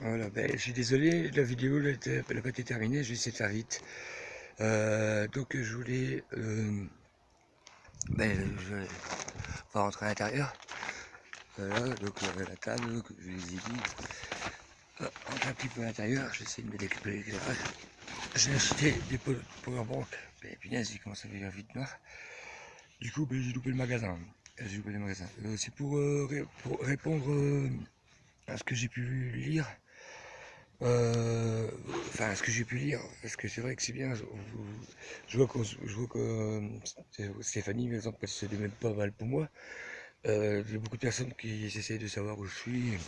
Voilà, ben, je suis désolé, la vidéo elle n'a pas été terminée, je vais essayer de faire vite. Donc je voulais... je vais pas rentrer à l'intérieur. Voilà, donc la table, que je les ai dit. Rentrer un petit peu à l'intérieur, j'essaie de me découper l'éclairage. J'ai acheté des powerbank, mais punaise, il commence à faire vite noir. Du coup, ben, j'ai loupé le magasin. J'ai loupé le magasin. C'est pour répondre à ce que j'ai pu lire. Enfin, ce que j'ai pu lire, parce que c'est vrai que c'est bien. Je vois que Stéphanie, par exemple, elle se dit même pas mal pour moi. Il y a beaucoup de personnes qui essayent de savoir où je suis.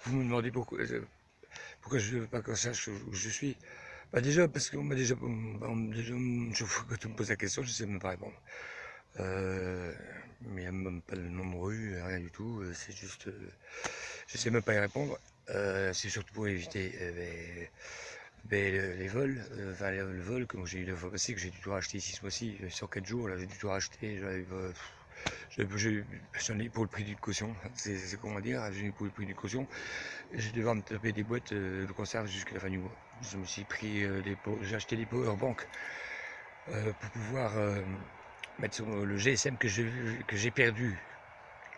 Vous me demandez pourquoi je ne veux pas qu'on sache où je suis. Bah déjà, parce qu'on m'a déjà, chaque fois quand on me pose la question, je sais même pas répondre. Mais il n'y a même pas le nom de rue, rien du tout. C'est juste, je sais même pas y répondre. C'est surtout pour éviter les vols, enfin le vol, comme j'ai eu la fois passée, que j'ai dû tout racheter ici ce mois-ci, sur 4 jours, là j'ai dû tout racheter, j'en ai pour le prix d'une caution, c'est comment dire, j'en ai pour le prix d'une caution, et je vais devoir me taper des boîtes de conserve jusqu'à la fin du mois. Je me suis pris j'ai acheté des powerbanks pour pouvoir mettre sur le GSM que j'ai perdu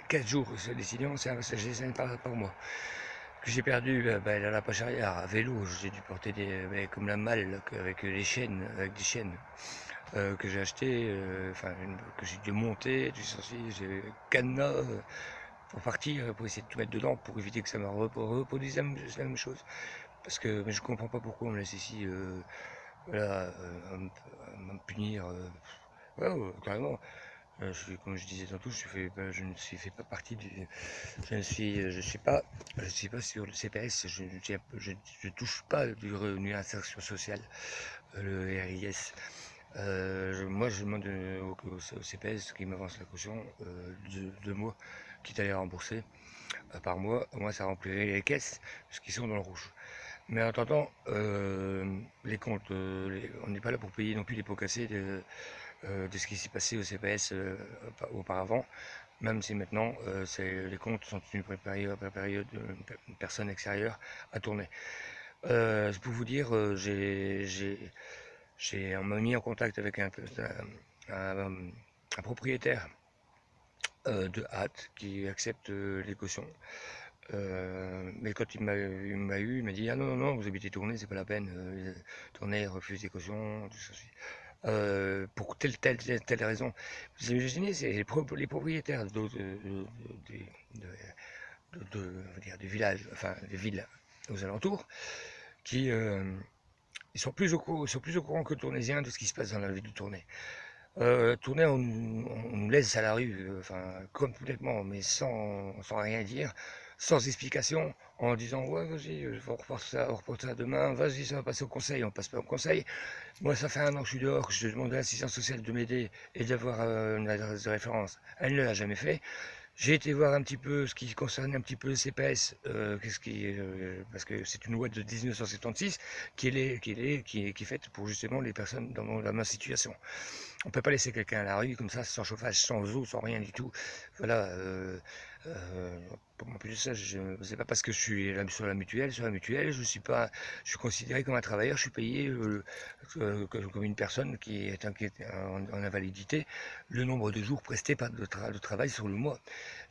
4 jours, c'est décidément c'est un GSM par mois que j'ai perdu dans la poche arrière à vélo. J'ai dû porter comme la malle avec les chaînes, avec des chaînes que j'ai acheté, que j'ai dû monter, j'ai cadenas pour partir, pour essayer de tout mettre dedans, pour éviter que ça me reproduise la même chose. Parce que mais je comprends pas pourquoi on me laisse ici, voilà, à me punir. Ouais, ouais, carrément. Comme je disais tantôt, je ne suis fait pas partie du, je suis pas sur le CPS, je touche pas du revenu insertion sociale, le RIS. Moi, je demande au CPS qui m'avance la caution 2 mois, quitte à les rembourser par mois. Moi, ça remplirait les caisses, parce qu'ils sont dans le rouge. Mais en attendant, les comptes, on n'est pas là pour payer non plus les pots cassés de ce qui s'est passé au CPS auparavant, même si maintenant les comptes sont tenus par période une personne extérieure à tourner. C'est pour vous dire, on m'a mis en contact avec un- un propriétaire de hâte qui accepte les cautions. Mais quand il m'a dit ah non non non vous habitez Tournai c'est pas la peine Tournai refuse des cautions tout ça pour telle raison. Vous imaginez, c'est les propriétaires on va dire, des villages, enfin des villes aux alentours, qui ils sont plus au courant que le Tournaisien de ce qui se passe dans la ville de Tournai. Tournai, on nous laisse à la rue, complètement, mais sans rien dire, sans explication, en disant ouais vas-y, on reporte ça demain, vas-y ça va passer au conseil, on passe pas au conseil. Moi, ça fait 1 an que je suis dehors, que je demande à l'assistance sociale de m'aider et d'avoir une adresse de référence. Elle ne l'a jamais fait. J'ai été voir un petit peu ce qui concerne un petit peu le CPS, parce que c'est une loi de 1976 qui est faite pour justement les personnes dans la même situation. On peut pas laisser quelqu'un à la rue comme ça, sans chauffage, sans eau, sans rien du tout. Voilà. En plus de ça, c'est pas parce que je suis sur la mutuelle. Sur la mutuelle, je suis pas, je suis considéré comme un travailleur. Je suis payé comme une personne qui est en invalidité, le nombre de jours prestés de travail sur le mois.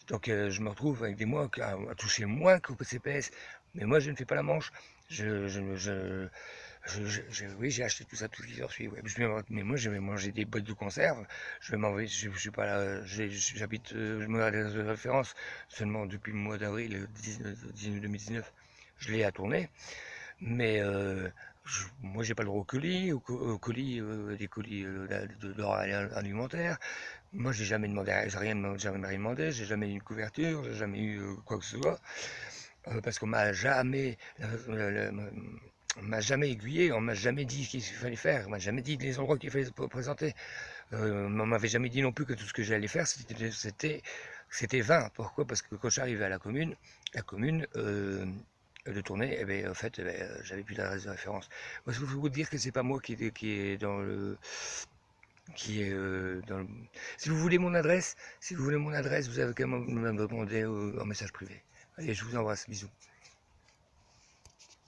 Donc je me retrouve avec des mois à toucher moins qu'au CPS. Mais moi, je ne fais pas la manche. Je, je, je, oui, j'ai acheté tout ça, tout ce qui s'en suit. Ouais. Mais moi, je vais manger des boîtes de conserve. Je vais m'envoyer. Je suis pas là. J'habite. Je me regarde de référence seulement depuis le mois d'avril 2019. Je l'ai à tourner. Mais moi, j'ai pas le droit au colis, des colis alimentaire. Moi, j'ai jamais demandé, jamais rien demandé. J'ai jamais eu une couverture. J'ai jamais eu quoi que ce soit. Parce qu'on m'a jamais aiguillé, on m'a jamais dit ce qu'il fallait faire, on m'a jamais dit les endroits qu'il fallait présenter. On m'avait jamais dit non plus que tout ce que j'allais faire, c'était vain. Pourquoi? Parce que quand j'arrivais à la commune de tournée, eh bien, en fait, eh bien, j'avais plus d'adresse de référence. Moi, je peux vous dire que c'est pas moi qui est dans le, qui est dans le... Si vous voulez mon adresse, vous avez qu'à me demander en message privé. Allez, je vous embrasse, bisous.